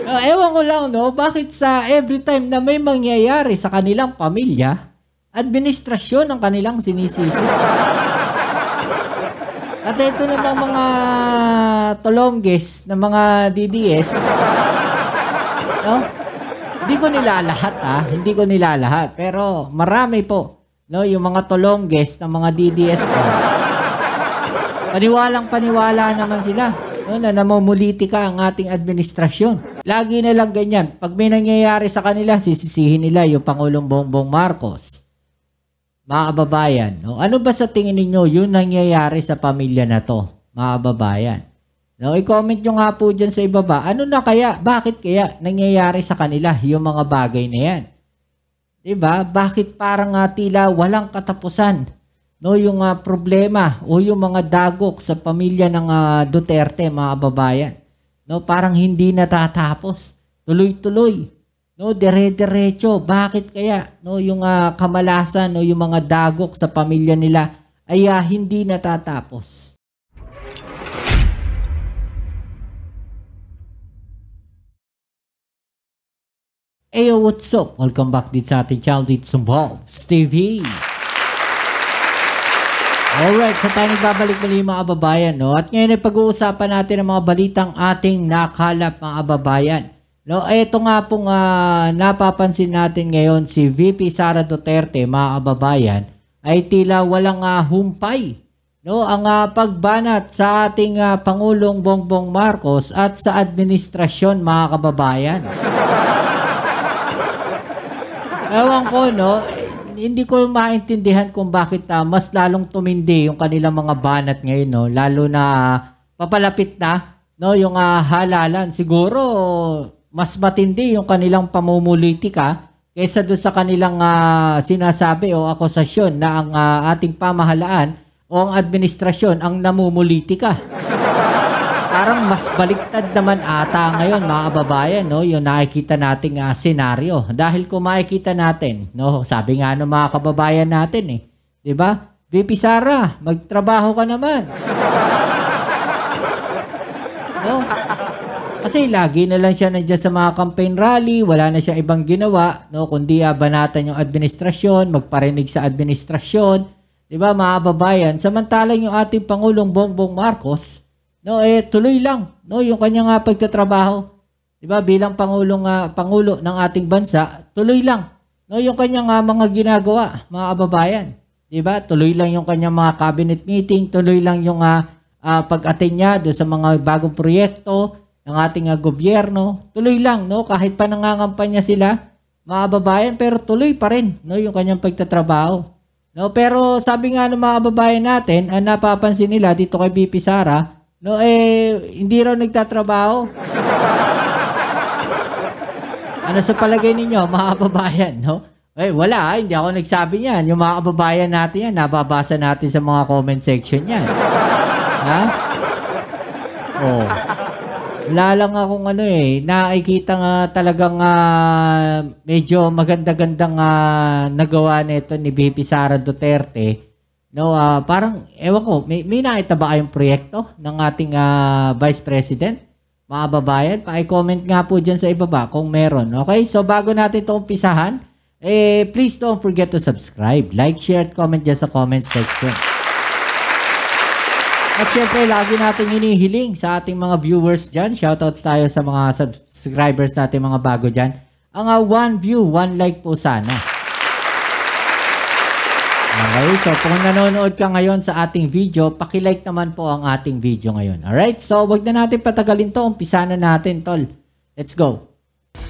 Ewan ko lang, no? Bakit sa every time na may mangyayari sa kanilang pamilya, administrasyon ang kanilang sinisisi. At ito namang mga tolongges na mga DDS, no? Hindi ko nilalahat, hindi ko nilalahat. Pero marami po, no? Yung mga tolongges na mga DDS ko. Paniwalang-paniwala naman sila, no? Na namumulitika ang ating administrasyon. Lagi na lang ganyan. Pag may nangyayari sa kanila, sisisihin nila yung Pangulong Bongbong Marcos. Mga kababayan, no? Ano ba sa tingin ninyo yung nangyayari sa pamilya na to, mga kababayan? No, i-comment nyo nga po dyan sa ibaba. Ano na kaya? Bakit kaya nangyayari sa kanila yung mga bagay na yan? Diba? Bakit parang tila walang katapusan, no, yung problema o yung mga dagok sa pamilya ng Duterte, mga kababayan? No, parang hindi natatapos. Tuloy-tuloy. No, dire-diretso. Bakit kaya? No, yung kamalasan o yung mga dagok sa pamilya nila ay hindi natatapos. Ayo, what's up? Welcome back dito sa ating channel dito sa Bobs TV. Alright, so tayo nagbabalik muli mga kababayan, no? At ngayon ay pag-uusapan natin ang mga balitang ating nakalap, mga kababayan. No, ito nga pong napapansin natin ngayon, si VP Sara Duterte, mga kababayan, ay tila walang humpay, no, ang pagbanat sa ating Pangulong Bongbong Marcos at sa administrasyon, mga kababayan. Ewan ko, no, hindi ko maintindihan kung bakit mas lalong tumindi yung kanilang mga banat ngayon, no, lalo na papalapit na, no, yung halalan. Siguro mas matindi yung kanilang pamumulitika kaysa doon sa kanilang sinasabi o akusasyon na ang ating pamahalaan o ang administrasyon ang namumulitika. Parang mas baliktad naman ata ngayon, mga kababayan, no, yung nakikita nating senaryo. Dahil kung makikita natin, no, sabi nga ng mga kababayan natin, 'di ba? VP Sara, magtrabaho ka naman. No? Kasi lagi na lang siya nandiyan sa mga campaign rally, wala na siya ibang ginawa, no, kundi banatan yung administrasyon, magparinig sa administrasyon, 'di ba, mga kababayan? Samantalang yung ating Pangulong Bongbong Marcos, no, tuloy lang, no, yung kanyang pagtatrabaho. 'Di ba, bilang pangulo ng ating bansa, tuloy lang, no, yung kanyang mga ginagawa, mga kababayan. 'Di ba? Tuloy lang yung kanyang mga cabinet meeting, tuloy lang yung pag-attend niya do sa mga bagong proyekto ng ating gobyerno. Tuloy lang, no, kahit pa nangangampanya sila, mga kababayan, pero tuloy pa rin, no, yung kanyang pagtatrabaho. No, pero sabi nga ng mga kababayan natin, ang napapansin nila dito kay VP Sara, no, hindi raw nagtatrabaho. Ano sa palagay ninyo, mga kababayan, no? Wala, hindi ako nagsabi niyan. Yung mga kababayan natin yan, nababasa natin sa mga comment section yan. Ha? Oh. Wala lang akong nakikita nga talagang medyo maganda-gandang nagawa nito ni VP Sara Duterte. No, parang, ewan ko, may nakita ba kayong proyekto ng ating Vice President? Mga kababayan, pa-comment nga po dyan sa ibaba kung meron. Okay, so bago natin ito umpisahan, please don't forget to subscribe, like, share, at comment dyan sa comment section. At syempre, lagi natin hinihiling sa ating mga viewers dyan. Shoutouts tayo sa mga subscribers natin, mga bago dyan. Ang 1 view, 1 like po sana. Okay, so kung nanonood ka ngayon sa ating video, pakilike naman po ang ating video ngayon. Alright, so wag na natin patagalin to. Umpisa na natin, tol. Let's go.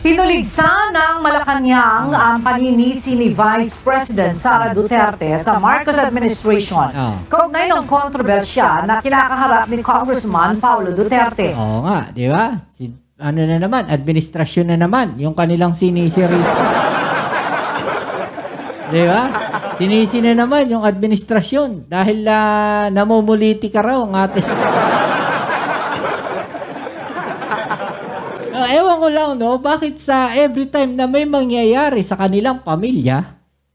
Pinuligsa ng Malacanang ang paninisi ni Vice President Sara Duterte sa Marcos administration. Kaugnay ng kontrobersya na kinakaharap ni Congressman Paulo Duterte. Oo nga, di ba? Ano na naman, administrasyon na naman, yung kanilang sinisi rito. Di ba? Sinisi na naman yung administrasyon dahil namumulitika raw ang ating... Ewan ko lang, no, bakit sa every time na may mangyayari sa kanilang pamilya,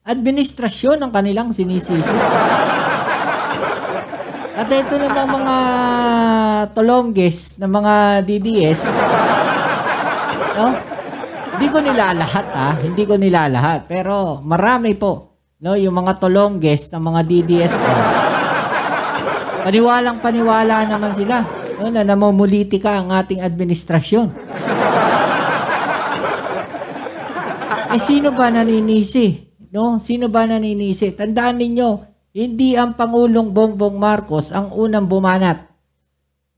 administrasyon ang kanilang sinisisi. At ito namang mga tolongges na mga DDS, No? Hindi ko nilalahat hindi ko nilalahat. Pero marami po, no, yung mga tolongges ng mga DDS ko. Paniwalang-paniwala naman sila, no, na namumulitika ang ating administrasyon. Sino ba naninisi? No? Sino ba naninisi? Tandaan ninyo, hindi ang Pangulong Bongbong Marcos ang unang bumanat.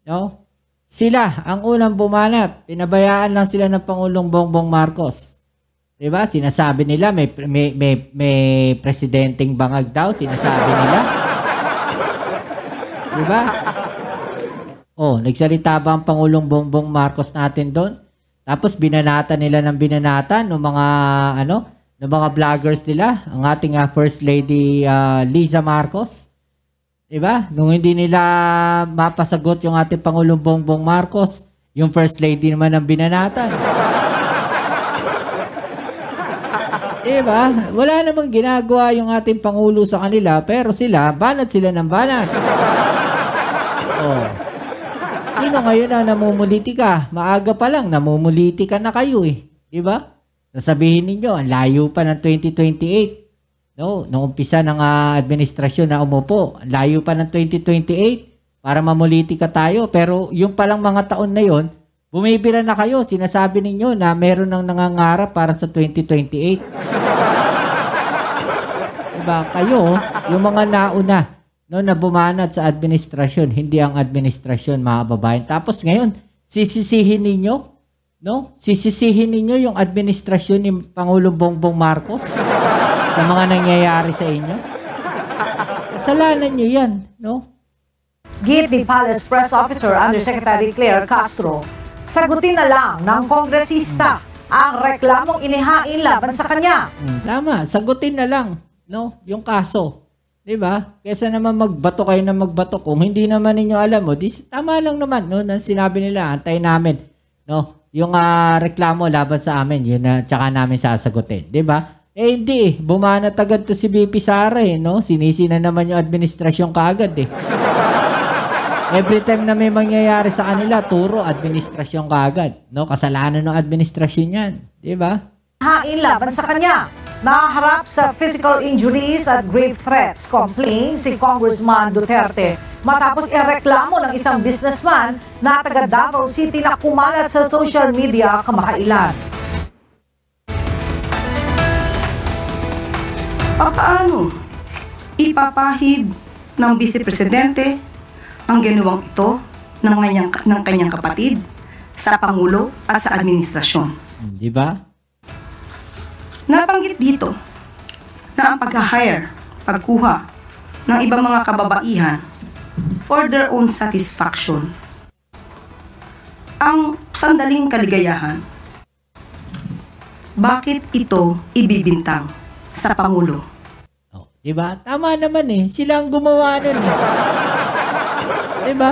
No? Sila ang unang bumanat. Pinabayaan lang sila ng Pangulong Bongbong Marcos. Diba? Sinasabi nila may presidenteng bangag daw. Sinasabi nila. Diba? Nagsalita ba ang Pangulong Bongbong Marcos natin doon? Tapos binanatan nila ng binanatan ng mga ng mga vloggers nila, ang ating First Lady Liza Marcos. Diba? Nung hindi nila mapasagot yung ating Pangulong Bongbong Marcos, yung First Lady naman ang binanatan. Diba? Wala namang ginagawa yung ating Pangulo sa kanila, pero banat sila ng banat. Sino ngayon ang namumulitika? Maaga pa lang, namumulitika na kayo Diba? Nasabihin ninyo, ang layo pa ng 2028. No, nung umpisa ng administrasyon na umupo, layo pa ng 2028 para mamulitika tayo. Pero yung palang mga taon na yon, bumibira na kayo. Sinasabi ninyo na meron nang nangangarap para sa 2028. Diba? Kayo, yung mga nauna, no, na bumanat sa administrasyon, hindi ang administrasyon, mga babayan. Tapos ngayon, sisisihin ninyo, no? Sisisihin ninyo yung administrasyon ni Pangulong Bongbong Marcos sa mga nangyayari sa inyo. Kasalanan nyo yan, no? Git ni Palace Press Officer Undersecretary Claire Castro, sagutin na lang ng kongresista ang reklamong inihain laban sa kanya. Tama, sagutin na lang, no? Yung kaso. Diba? Kesa naman magbato kayo na magbato. Kung hindi naman ninyo alam mo, tama lang naman, no? Na sinabi nila, antayin namin, no? Yung reklamo laban sa amin, yun na tsaka namin sasagutin. Diba? Hindi. Bumanat agad to si BP Sara no? Sinisi na naman yung administrasyon kaagad Every time na may mangyayari sa kanila, turo administrasyon kaagad. No? Kasalanan ng administrasyon yan. Diba? Hain laban sa kanya. Naharap sa physical injuries at grave threats complaint si Congressman Duterte matapos ireklamo ng isang businessman na taga Davao City na kumalat sa social media kamakailan. Paano ipapahid ng Vice Presidente ang ginawang ito ng kanyang kapatid sa Pangulo at sa administrasyon? Di ba? Nabanggit dito na ang pag-hire, pagkuha ng ibang mga kababaihan for their own satisfaction, ang sandaling kaligayahan, bakit ito ibibintang sa Pangulo? Diba? Tama naman Sila ang gumawa nun Diba?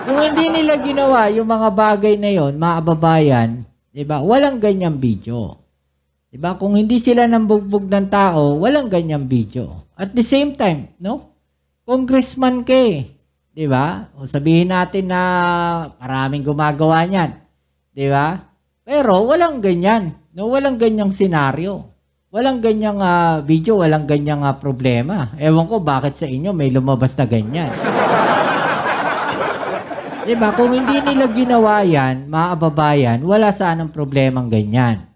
Kung hindi nila ginawa yung mga bagay na yon, mga kababayan, diba? Walang ganyang video. Diba? Kung hindi sila nambugbog ng tao, walang ganyang video. At the same time, no? Congressman ka Diba? O sabihin natin na maraming gumagawa niyan. Diba? Pero walang ganyan. No? Walang ganyang senaryo. Walang ganyang video, walang ganyang problema. Ewan ko bakit sa inyo may lumabas na ganyan. Diba? Kung hindi nila ginawa yan, mga kababayan, wala sanang problemang ganyan.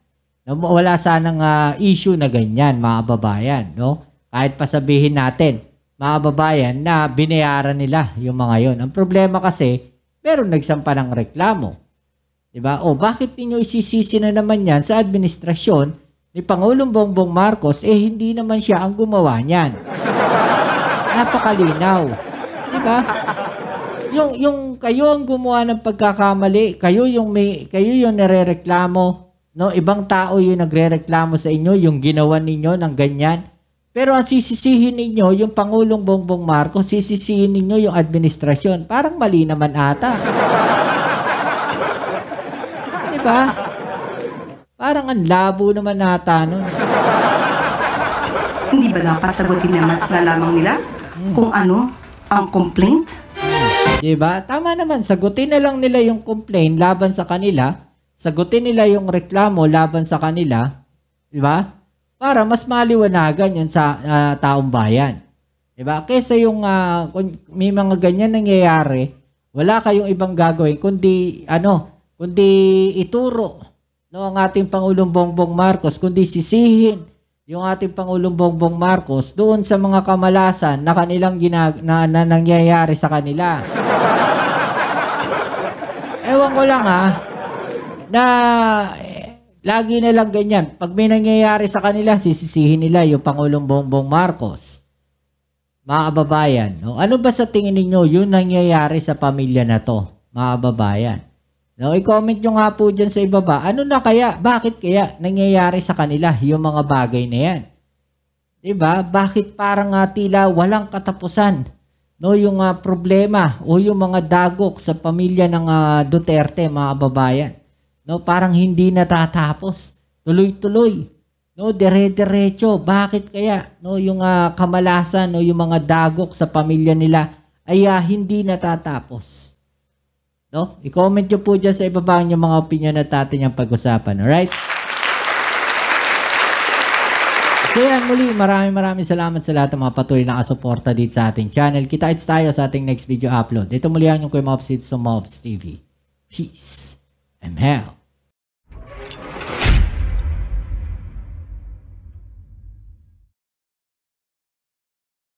No? Wala sanang issue na ganyan, mga kababayan. No? Kahit pasabihin natin, mga kababayan, na binayaran nila yung mga yon. Ang problema kasi, meron nagsampa ng reklamo. Diba? O bakit ninyo isisisi na naman yan sa administrasyon ni Pangulong Bongbong Marcos, hindi naman siya ang gumawa niyan. Napakalinaw. Diba? Yung kayo ang gumawa ng pagkakamali, kayo yung narereklamo, no? Ibang tao yung nagrereklamo sa inyo, yung ginawa ninyo ng ganyan. Pero ang sisisihin ninyo, yung Pangulong Bongbong Marcos, sisisihin ninyo yung administrasyon. Parang mali naman ata. Diba? Parang ang labo naman nata nun. Hindi ba dapat sagutin na lamang nila kung ano ang complaint? Diba? Tama naman, sagutin na lang nila yung complaint laban sa kanila sagutin nila yung reklamo laban sa kanila, di ba? Para mas maliwanagan yun sa taong bayan. Di ba? Kesa yung kung may mga ganyan nangyayari, wala kayong ibang gagawin kundi ituro ang ating Pangulong Bongbong Marcos, kundi sisihin yung ating Pangulong Bongbong Marcos doon sa mga kamalasan na kanilang na nangyayari sa kanila. Ewan ko lang na lagi na lang ganyan. Pag may nangyayari sa kanila, sisisihin nila yung Pangulong Bongbong Marcos. Mga kababayan, no? Ano ba sa tingin ninyo yung nangyayari sa pamilya na to, mga kababayan? No, i-comment nyo nga po dyan sa ibaba. Ano na kaya? Bakit kaya nangyayari sa kanila yung mga bagay na yan? Diba? Bakit parang tila walang katapusan? No, yung problema o yung mga dagok sa pamilya ng Duterte, mga kababayan. No, parang hindi natatapos. Tuloy-tuloy. No, dire-diretso. Bakit kaya? No, yung kamalasan o yung mga dagok sa pamilya nila ay hindi natatapos. No? I-comment nyo po dyan sa ibaba yung mga opinion na natin yung pag-usapan. Alright? So yan, muli, maraming salamat sa lahat ng mga patuloy na kasuporta dito sa ating channel. Kita-kits tayo sa ating next video upload. Ito muli ang yung Kuya Mobs dito sa Mobs TV. Peace and hell.